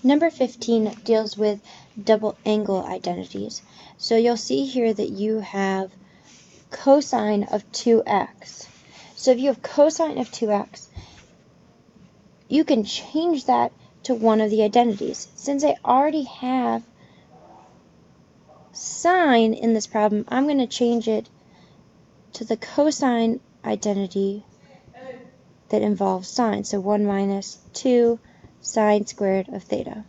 Number 15 deals with double angle identities. So you'll see here that you have cosine of 2x. So if you have cosine of 2x, you can change that to one of the identities. Since I already have sine in this problem, I'm going to change it to the cosine identity that involves sine. So 1 minus 2 sine squared of theta.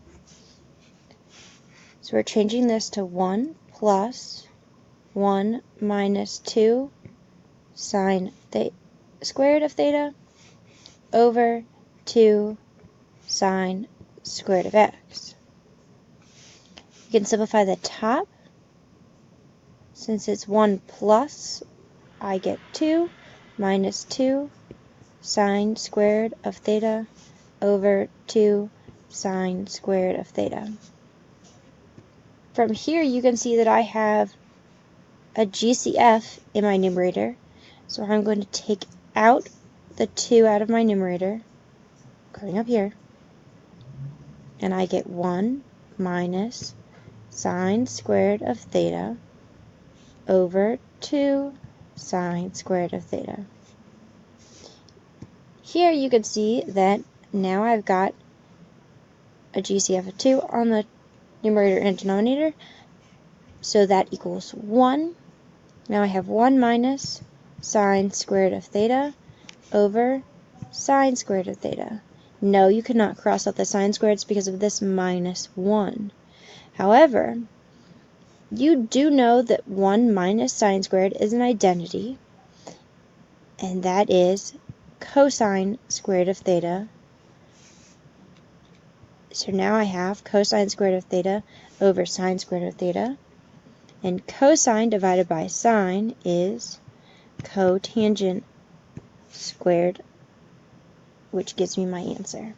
So we're changing this to 1 plus 1 minus 2 sine squared of theta over 2 sine squared of x. You can simplify the top. Since it's 1 plus, I get 2 minus 2 sine squared of theta over 2 sine squared of theta. From here you can see that I have a GCF in my numerator, so I'm going to take out the 2 out of my numerator, going up here, and I get 1 minus sine squared of theta over 2 sine squared of theta. Here you can see that now I've got a GCF of 2 on the numerator and denominator, so that equals 1. Now I have 1 minus sine squared of theta over sine squared of theta. No, you cannot cross out the sine squareds because of this minus 1. However, you do know that 1 minus sine squared is an identity, and that is cosine squared of theta. So now I have cosine squared of theta over sine squared of theta. And cosine divided by sine is cotangent squared, which gives me my answer.